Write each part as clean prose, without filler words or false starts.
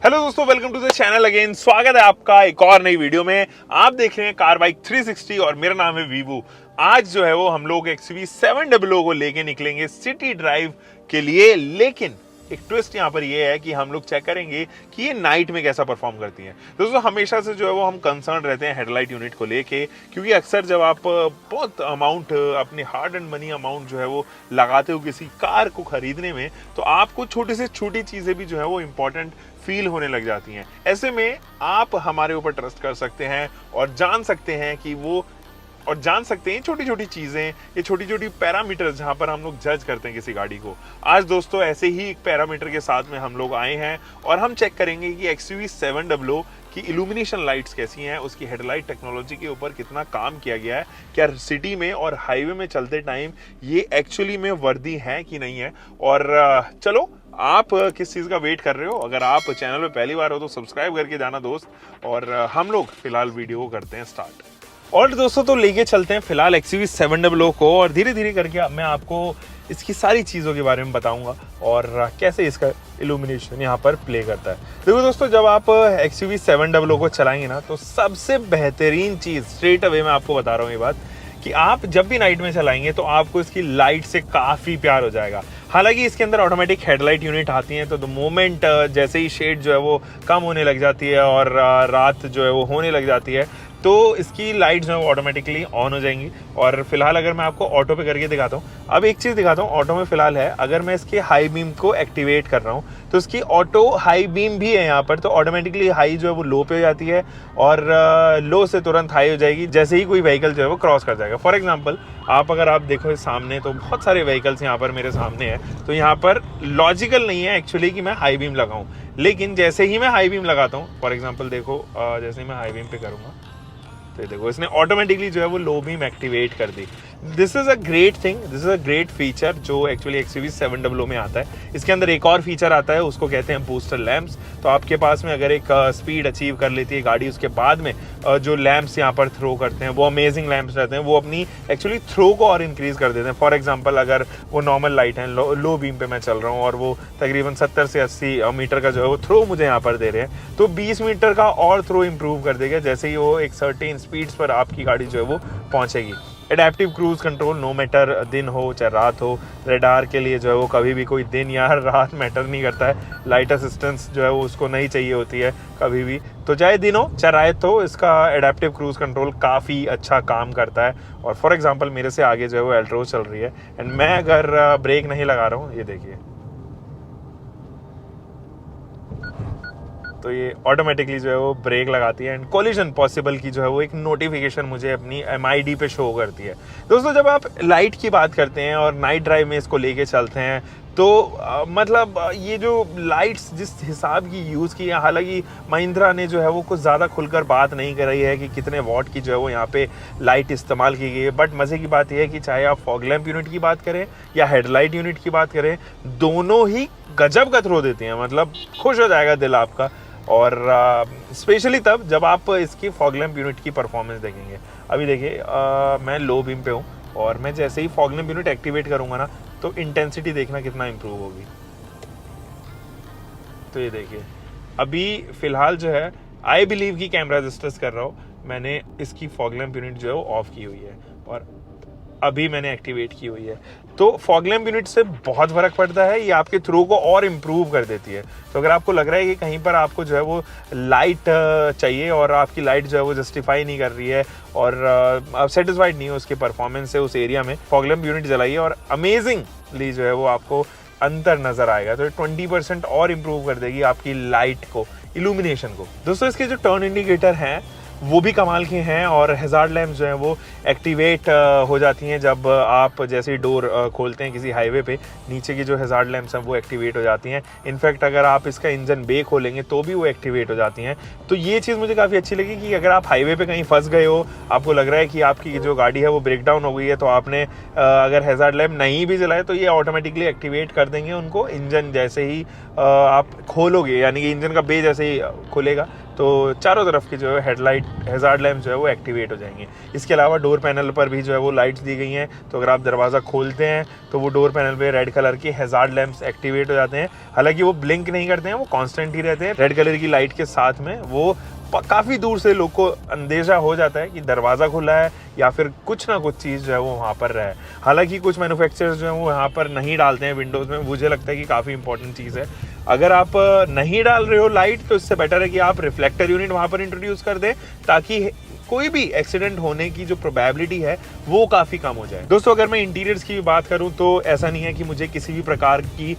Hello दोस्तों, welcome to the channel again. स्वागत है आपका एक और नई वीडियो में। आप देख रहे हैं कार बाइक 360 और मेरा नाम है वीवू। आज जो है वो हम लोग XUV 700 को लेके निकलेंगे सिटी ड्राइव के लिए, लेकिन एक ट्विस्ट यहाँ पर ये है कि हम लोग चेक करेंगे कि ये नाइट में कैसा परफॉर्म करती है। दोस्तों हमेशा से जो है वो हम कंसर्न रहते हैं हेडलाइट यूनिट को लेके, क्योंकि अक्सर जब आप बहुत अमाउंट अपने हार्ड एंड मनी अमाउंट जो है वो लगाते हो किसी कार को खरीदने में, तो आपको छोटी से छोटी चीज़ें भी जो है वो इम्पोर्टेंट फील होने लग जाती हैं। ऐसे में आप हमारे ऊपर ट्रस्ट कर सकते हैं और जान सकते हैं छोटी छोटी चीज़ें, ये छोटी छोटी पैरामीटर्स जहां पर हम लोग जज करते हैं किसी गाड़ी को। आज दोस्तों ऐसे ही एक पैरामीटर के साथ में हम लोग आए हैं और हम चेक करेंगे कि XUV 700 की इल्यूमिनेशन लाइट्स कैसी हैं, उसकी हेडलाइट टेक्नोलॉजी के ऊपर कितना काम किया गया है, क्या सिटी में और हाईवे में चलते टाइम ये एक्चुअली में वर्दी है कि नहीं है। और चलो, आप किस चीज़ का वेट कर रहे हो? अगर आप चैनल पे पहली बार हो तो सब्सक्राइब करके जाना दोस्त, और हम लोग फिलहाल वीडियो को करते हैं स्टार्ट। और दोस्तों तो लेके चलते हैं फिलहाल XUV 700 को, और धीरे धीरे करके मैं आपको इसकी सारी चीज़ों के बारे में बताऊंगा और कैसे इसका इल्यूमिनेशन यहाँ पर प्ले करता है। देखो दोस्तों, जब आप XUV 700 को चलाएंगे ना, तो सबसे बेहतरीन चीज़ स्ट्रेट अवे मैं आपको बता रहा हूँ ये बात, कि आप जब भी नाइट में चलाएंगे तो आपको इसकी लाइट से काफ़ी प्यार हो जाएगा। हालांकि इसके अंदर ऑटोमेटिक हेडलाइट यूनिट आती हैं, तो द मोमेंट जैसे ही शेड जो है वो कम होने लग जाती है और रात जो है वो होने लग जाती है, तो इसकी लाइट जो है वो ऑटोमेटिकली ऑन हो जाएंगी। और फिलहाल अगर मैं आपको ऑटो पे करके दिखाता हूँ, अब एक चीज़ दिखाता हूँ ऑटो में फिलहाल है, अगर मैं इसके हाई बीम को एक्टिवेट कर रहा हूँ तो इसकी ऑटो हाई बीम भी है यहाँ पर, तो ऑटोमेटिकली हाई जो है वो लो पे हो जाती है और लो से तुरंत हाई हो जाएगी जैसे ही कोई व्हीकल जो है वो क्रॉस कर जाएगा। फॉर एग्जाम्पल अगर आप देखो सामने, तो बहुत सारे व्हीकल्स यहाँ पर मेरे सामने है, तो यहाँ पर लॉजिकल नहीं है एक्चुअली कि मैं हाई बीम लगाऊं, लेकिन जैसे ही मैं हाई बीम लगाता हूँ, फॉर एग्जाम्पल देखो जैसे ही मैं हाई बीम पे करूँगा तो देखो इसने ऑटोमेटिकली जो है वो लो बीम एक्टिवेट कर दी। This is a great thing, this is a great feature जो एक्चुअली XUV 700 में आता है। इसके अंदर एक और फीचर आता है, उसको कहते हैं बूस्टर लैंप्स। तो आपके पास में अगर एक स्पीड अचीव कर लेती है गाड़ी, उसके बाद में जो लैंप्स यहाँ पर थ्रो करते हैं वो अमेजिंग लैंप्स रहते हैं, वो अपनी एक्चुअली थ्रो को और इंक्रीज कर देते हैं। फॉर एग्जाम्पल अगर वो नॉर्मल लाइट है, लो बीम पे मैं चल रहा हूँ और वो तकरीबन 70 से 80 मीटर का जो है वो थ्रो मुझे यहाँ पर दे रहे हैं, तो 20 मीटर का और थ्रो इंप्रूव कर देगा जैसे ही वो एक सर्टेन स्पीड्स पर आपकी गाड़ी जो है वो पहुंचेगी। Adaptive cruise control, no matter दिन हो चाहे रात हो, रेडार के लिए जो है वो कभी भी कोई दिन या रात मैटर नहीं करता है। लाइट असिस्टेंस जो है वो उसको नहीं चाहिए होती है कभी भी, तो चाहे दिन हो चाहे रात हो, इसका एडेप्टिव क्रूज कंट्रोल काफ़ी अच्छा काम करता है। और फॉर एग्जांपल मेरे से आगे जो है वो एल्ट्रोज चल रही है एंड मैं अगर ब्रेक नहीं लगा रहा हूँ, ये देखिए, तो ये ऑटोमेटिकली जो है वो ब्रेक लगाती है एंड कोलिजन पॉसिबल की जो है वो एक नोटिफिकेशन मुझे अपनी MID पे शो करती है। दोस्तों जब आप लाइट की बात करते हैं और नाइट ड्राइव में इसको लेके चलते हैं, तो मतलब ये जो लाइट्स जिस हिसाब की यूज़ की है, हालांकि महिंद्रा ने जो है वो कुछ ज़्यादा खुलकर बात नहीं कर रही है कि कितने वॉट की जो है वो यहाँ पे लाइट इस्तेमाल की गई है, बट मज़े की बात यह है कि चाहे आप फॉग लैंप यूनिट की बात करें या हेडलाइट यूनिट की बात करें, दोनों ही गजब का थ्रो देती हैं। मतलब खुश हो जाएगा दिल आपका, और स्पेशली तब जब आप इसकी फॉग लैंप यूनिट की परफॉर्मेंस देखेंगे। अभी देखिए मैं लो बीम पे हूँ और मैं जैसे ही फॉग लैंप यूनिट एक्टिवेट करूँगा ना, तो इंटेंसिटी देखना कितना इम्प्रूव होगी। तो ये देखिए अभी फिलहाल जो है आई बिलीव की कैमरा रजिस्टर्स कर रहा हूँ, मैंने इसकी फॉग लैंप यूनिट जो है वो ऑफ की हुई है और अभी मैंने एक्टिवेट की हुई है। तो फॉग लैंप यूनिट से बहुत फर्क पड़ता है, ये आपके थ्रो को और इम्प्रूव कर देती है। तो अगर आपको लग रहा है कि कहीं पर आपको जो है वो लाइट चाहिए और आपकी लाइट जो है वो जस्टिफाई नहीं कर रही है और आप सेटिस्फाइड नहीं हो उसके परफॉर्मेंस से उस एरिया में, फॉग लैंप यूनिट जलाइए और अमेजिंगली जो है वो आपको अंतर नजर आएगा। तो 20% और इम्प्रूव कर देगी आपकी लाइट को, इल्यूमिनेशन को। दोस्तों इसके जो टर्न इंडिकेटर हैं वो भी कमाल के हैं और हैजार्ड लैंप्स जो हैं वो एक्टिवेट हो जाती हैं जब आप जैसे ही डोर खोलते हैं किसी हाईवे पे, नीचे की जो हैजार्ड लैंप्स हैं वो एक्टिवेट हो जाती हैं। इनफैक्ट अगर आप इसका इंजन बे खोलेंगे तो भी वो एक्टिवेट हो जाती हैं। तो ये चीज़ मुझे काफ़ी अच्छी लगी कि अगर आप हाईवे पे कहीं फंस गए हो, आपको लग रहा है कि आपकी जो गाड़ी है वो ब्रेक डाउन हो गई है, तो आपने अगर हैजार्ड लैंप नहीं भी जलाए तो ये ऑटोमेटिकली एक्टिवेट कर देंगे उनको। इंजन जैसे ही आप खोलोगे, यानी कि इंजन का बे जैसे ही खुलेगा तो चारों तरफ के जो है हेडलाइट हैजार्ड लैंप जो है वो एक्टिवेट हो जाएंगे। इसके अलावा डोर पैनल पर भी जो है वो लाइट्स दी गई हैं, तो अगर आप दरवाज़ा खोलते हैं तो वो डोर पैनल पे रेड कलर के हैजार्ड लैंप्स एक्टिवेट हो जाते हैं। हालांकि वो ब्लिंक नहीं करते हैं, वो कांस्टेंट ही रहते हैं। रेड कलर की लाइट के साथ में वो काफ़ी दूर से लोग को अंदेशा हो जाता है कि दरवाज़ा खुला है या फिर कुछ ना कुछ चीज़ जो है वो वहाँ पर रहे। हालांकि कुछ मैन्युफैक्चरर्स जो है वो यहाँ पर नहीं डालते हैं विंडोज़ में, मुझे लगता है कि काफ़ी इंपॉर्टेंट चीज़ है। अगर आप नहीं डाल रहे हो लाइट, तो इससे बेटर है कि आप रिफ्लेक्टर यूनिट वहाँ पर इंट्रोड्यूस कर दें, ताकि कोई भी एक्सीडेंट होने की जो प्रोबेबिलिटी है वो काफ़ी कम हो जाए। दोस्तों, अगर मैं इंटीरियर्स की भी बात करूँ तो ऐसा नहीं है कि मुझे किसी भी प्रकार की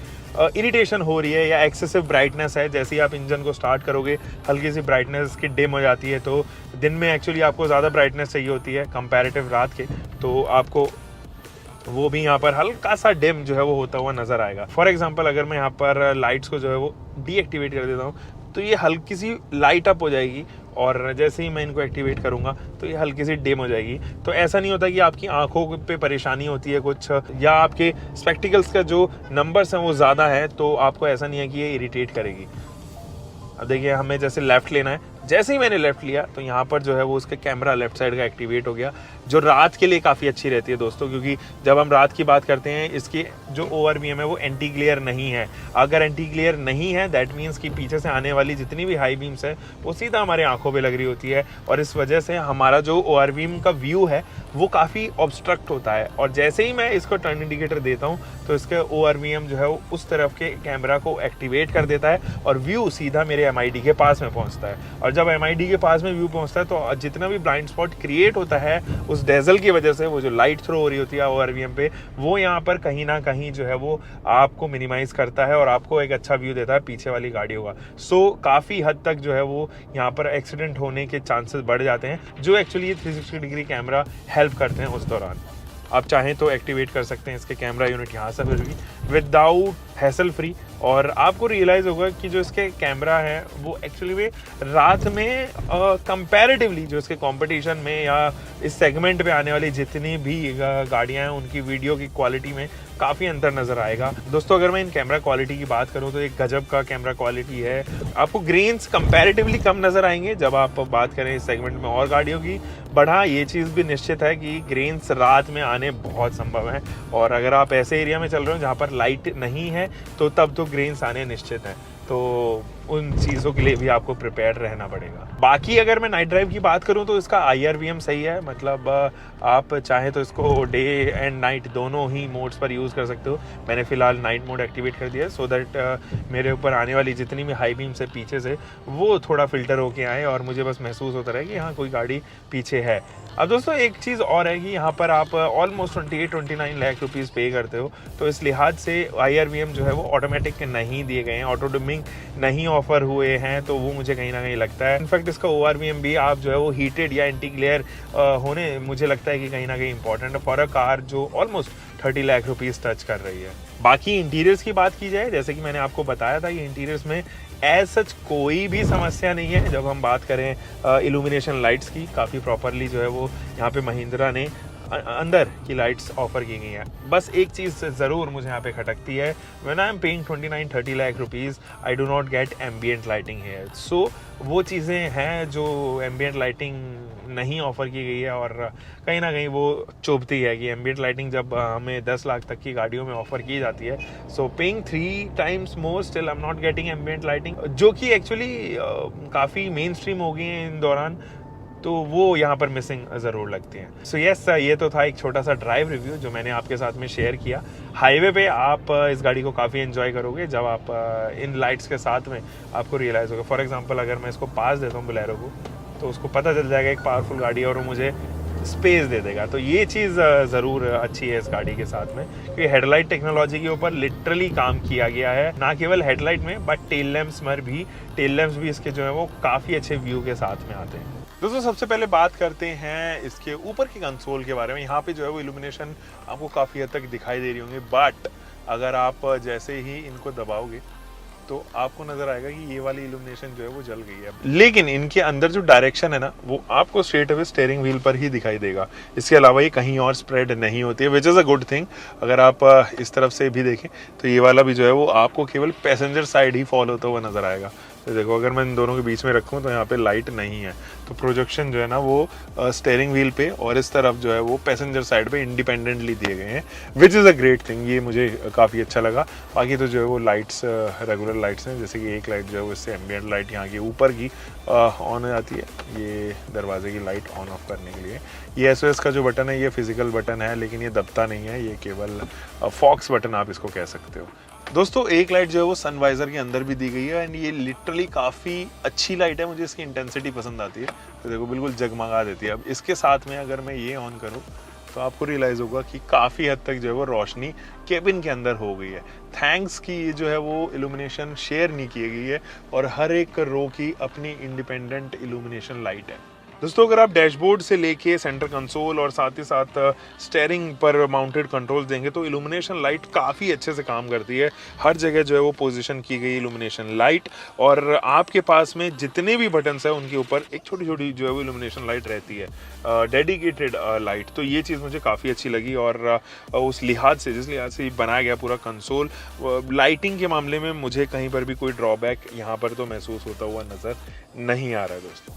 इरिटेशन हो रही है या एक्सेसिव ब्राइटनेस है। जैसे ही आप इंजन को स्टार्ट करोगे हल्की सी ब्राइटनेस की डिम हो जाती है, तो दिन में एक्चुअली आपको ज़्यादा ब्राइटनेस चाहिए होती है कंपैरेटिव रात के, तो आपको वो भी यहाँ पर हल्का सा डिम जो है वो होता हुआ नज़र आएगा। फॉर एग्जांपल, अगर मैं यहाँ पर लाइट्स को जो है वो डीएक्टिवेट कर देता हूँ तो ये हल्की सी लाइट अप हो जाएगी, और जैसे ही मैं इनको एक्टिवेट करूंगा तो ये हल्की सी डिम हो जाएगी। तो ऐसा नहीं होता कि आपकी आंखों पे परेशानी होती है कुछ, या आपके स्पेक्टिकल्स का जो नंबर्स हैं वो ज़्यादा है, तो आपको ऐसा नहीं है कि ये इरिटेट करेगी। अब देखिए, हमें जैसे लेफ़्ट लेना है, जैसे ही मैंने लेफ़्ट लिया तो यहाँ पर जो है वो उसका कैमरा लेफ़्ट साइड का एक्टिवेट हो गया, जो रात के लिए काफ़ी अच्छी रहती है दोस्तों, क्योंकि जब हम रात की बात करते हैं इसकी जो ORVM है वो एंटी ग्लेयर नहीं है। अगर एंटी ग्लेयर नहीं है दैट मीन्स कि पीछे से आने वाली जितनी भी हाई बीम्स है वो सीधा हमारे आंखों पे लग रही होती है, और इस वजह से हमारा जो ORVM का व्यू है वो काफ़ी ऑब्स्ट्रक्ट होता है। और जैसे ही मैं इसको टर्न इंडिकेटर देता हूँ तो इसका ORVM जो है वो उस तरफ के कैमरा को एक्टिवेट कर देता है और व्यू सीधा मेरे MID के पास में पहुँचता है। और जब MID के पास में व्यू पहुँचता है तो जितना भी ब्लाइंड स्पॉट क्रिएट होता है उस डेजल की वजह से, वो जो लाइट थ्रो हो रही होती है ORVM पे, वो यहाँ पर कहीं ना कहीं जो है वो आपको मिनिमाइज करता है और आपको एक अच्छा व्यू देता है पीछे वाली गाड़ियों का। सो काफ़ी हद तक जो है वो यहाँ पर एक्सीडेंट होने के चांसेस बढ़ जाते हैं, जो एक्चुअली ये 360 डिग्री कैमरा हेल्प करते हैं उस दौरान। आप चाहें तो एक्टिवेट कर सकते हैं इसके कैमरा यूनिट यहाँ से फिर भी विदाउट हैसल फ्री, और आपको रियलाइज़ होगा कि जो इसके कैमरा है वो एक्चुअली में रात में कंपैरेटिवली जो इसके कंपटीशन में या इस सेगमेंट पे आने वाली जितनी भी गाड़ियाँ हैं उनकी वीडियो की क्वालिटी में काफ़ी अंतर नज़र आएगा। दोस्तों, अगर मैं इन कैमरा क्वालिटी की बात करूँ तो एक गजब का कैमरा क्वालिटी है। आपको ग्रेन्स कंपैरेटिवली कम नज़र आएंगे जब आप बात करें इस सेगमेंट में और गाड़ियों की, बट हाँ, ये चीज़ भी निश्चित है कि ग्रेन्स रात में आने बहुत संभव है, और अगर आप ऐसे एरिया में चल रहे हो जहाँ पर लाइट नहीं है तो तब तो ग्रेन्स आने निश्चित हैं, तो उन चीज़ों के लिए भी आपको प्रिपेयर रहना पड़ेगा। बाकी अगर मैं नाइट ड्राइव की बात करूं तो इसका IRVM सही है, मतलब आप चाहें तो इसको डे एंड नाइट दोनों ही मोड्स पर यूज़ कर सकते हो। मैंने फ़िलहाल नाइट मोड एक्टिवेट कर दिया है सो दैट मेरे ऊपर आने वाली जितनी भी हाई बीम से पीछे से वो थोड़ा फ़िल्टर होके आए और मुझे बस महसूस होता रहे कि हाँ, कोई गाड़ी पीछे है। अब दोस्तों, एक चीज़ और है कि यहाँ पर आप ऑलमोस्ट 28-29 लाख रुपीज़ पे करते हो, तो इस लिहाज से IRVM जो है वो ऑटोमेटिक नहीं दिए गए हैं, ऑटो डिमिंग नहीं ऑफर हुए हैं, तो वो मुझे कहीं ना कहीं लगता है। इनफैक्ट इसका ORVM भी आप जो है वो हीटेड या एंटी ग्लेयर होने मुझे लगता है कि कहीं ना कहीं इंपॉर्टेंट है फॉर अ कार जो ऑलमोस्ट 30 लाख रुपीज़ टच कर रही है। बाकी इंटीरियर्स की बात की जाए, जैसे कि मैंने आपको बताया था, ये इंटीरियर्स में एज सच कोई भी समस्या नहीं है। जब हम बात करें इल्यूमिनेशन लाइट्स की, काफ़ी प्रॉपरली जो है वो यहाँ पे महिंद्रा ने अंदर की लाइट्स ऑफर की गई हैं। बस एक चीज़ ज़रूर मुझे यहाँ पे खटकती है, when I am paying 29-30 lakh rupees I do not get ambient lighting here. So वो चीज़ें हैं जो एम्बियंट लाइटिंग नहीं ऑफ़र की गई है, और कहीं ना कहीं वो चुभती है कि एम्बियंट लाइटिंग जब हमें 10 लाख तक की गाड़ियों में ऑफ़र की जाती है, so paying 3 times more still I am not getting ambient lighting, जो कि एक्चुअली काफ़ी मेन स्ट्रीम हो गई है इन दौरान, तो वो यहाँ पर मिसिंग ज़रूर लगती हैं। सो यस, ये तो था एक छोटा सा ड्राइव रिव्यू जो मैंने आपके साथ में शेयर किया। हाईवे पे आप इस गाड़ी को काफ़ी एंजॉय करोगे जब आप इन लाइट्स के साथ में आपको रियलाइज़ होगा। फॉर एग्जांपल, अगर मैं इसको पास देता हूँ बोलेरो को, तो उसको पता चल जाएगा एक पावरफुल गाड़ी और वो मुझे स्पेस दे देगा। तो ये चीज़ ज़रूर अच्छी है इस गाड़ी के साथ में, क्योंकि हेडलाइट टेक्नोलॉजी के ऊपर लिटरली काम किया गया है, ना केवल हेडलाइट में बट टेल लैम्प्स भी इसके जो है वो काफ़ी अच्छे व्यू के साथ में आते हैं। दोस्तों, सबसे पहले बात करते हैं इसके ऊपर की कंसोल के बारे में। यहाँ पे जो है वो इल्यूमिनेशन आपको काफ़ी हद तक दिखाई दे रही होंगी, बट अगर आप जैसे ही इनको दबाओगे तो आपको नजर आएगा कि ये वाली इल्यूमिनेशन जो है वो जल गई है, लेकिन इनके अंदर जो डायरेक्शन है ना वो आपको स्ट्रेट अवे स्टीयरिंग व्हील पर ही दिखाई देगा। इसके अलावा ये कहीं और स्प्रेड नहीं होती है, which is a good thing. अगर आप इस तरफ से भी देखें तो ये वाला भी जो है वो आपको केवल पैसेंजर साइड ही फॉलो होता हुआ नजर आएगा। तो देखो अगर मैं इन दोनों के बीच में रखूं तो यहाँ पे लाइट नहीं है, तो प्रोजेक्शन जो है ना वो स्टीयरिंग व्हील पे और इस तरफ जो है वो पैसेंजर साइड पे इंडिपेंडेंटली दिए गए हैं, which is a great thing. ये मुझे काफ़ी अच्छा लगा। बाकी तो जो है वो लाइट्स रेगुलर लाइट्स हैं, जैसे कि एक लाइट जो है वो इससे एम्बियंट लाइट यहाँ की ऊपर की ऑन हो जाती है, ये दरवाजे की लाइट ऑन ऑफ करने के लिए। ये SOS का जो बटन है ये फिजिकल बटन है, लेकिन ये दबता नहीं है, ये केवल फॉक्स बटन आप इसको कह सकते हो। दोस्तों एक लाइट जो है वो सनवाइजर के अंदर भी दी गई है एंड ये लिटरली काफ़ी अच्छी लाइट है, मुझे इसकी इंटेंसिटी पसंद आती है। तो देखो बिल्कुल जगमगा देती है। अब इसके साथ में अगर मैं ये ऑन करूँ तो आपको रियलाइज़ होगा कि काफ़ी हद तक जो है वो रोशनी केबिन के अंदर हो गई है, थैंक्स कि ये जो है वो इल्यूमिनेशन शेयर नहीं की गई है और हर एक रो की अपनी इंडिपेंडेंट इल्यूमिनेशन लाइट है। दोस्तों अगर आप डैशबोर्ड से लेके सेंटर कंसोल और साथ ही साथ स्टीयरिंग पर माउंटेड कंट्रोल देंगे तो इल्यूमिनेशन लाइट काफ़ी अच्छे से काम करती है। हर जगह जो है वो पोजीशन की गई इल्यूमिनेशन लाइट, और आपके पास में जितने भी बटन्स हैं उनके ऊपर एक छोटी छोटी जो है वो इल्यूमिनेशन लाइट रहती है, डेडिकेटेड लाइट। तो ये चीज़ मुझे काफ़ी अच्छी लगी और उस लिहाज से जिस लिहाज से बनाया गया पूरा कंसोल, लाइटिंग के मामले में मुझे कहीं पर भी कोई ड्रॉबैक यहाँ पर तो महसूस होता हुआ नज़र नहीं आ रहा है दोस्तों।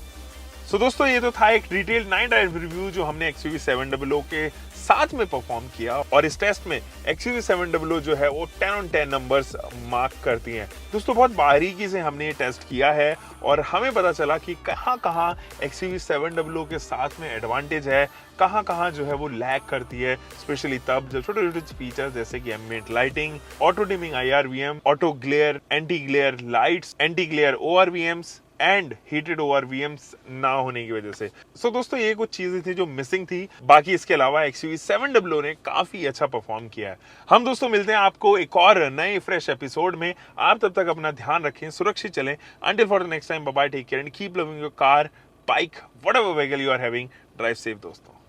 तो दोस्तों ये तो था एक डिटेल्ड 9 ड्राइव रिव्यू जो हमने XUV 700 के साथ में परफॉर्म किया, और इस टेस्ट में XUV 700 जो है वो 10 on 10 नंबर्स मार्क करती हैं। दोस्तों बहुत बारीकी से हमने ये टेस्ट किया है और हमें पता चला कि कहाँ XUV 700 के साथ में एडवांटेज है, कहाँ जो है वो लैग करती है, स्पेशली तब जब छोटे छोटे फीचर्स जैसे कि ambient lighting, auto dimming IRVM, auto glare, anti glare lights, anti glare ORVMs and heated ORVMs ना होने की वजह से। सो दोस्तों ये कुछ चीजें थी जो मिसिंग थी, बाकी इसके अलावा XUV 700 ने काफी अच्छा परफॉर्म किया है। हम दोस्तों मिलते हैं आपको एक और नए फ्रेश एपिसोड में। आप तब तक अपना ध्यान रखें, सुरक्षित चलें। Until for the next time, bye bye, take care and keep loving your car, bike, whatever vehicle you are having, drive safe दोस्तों।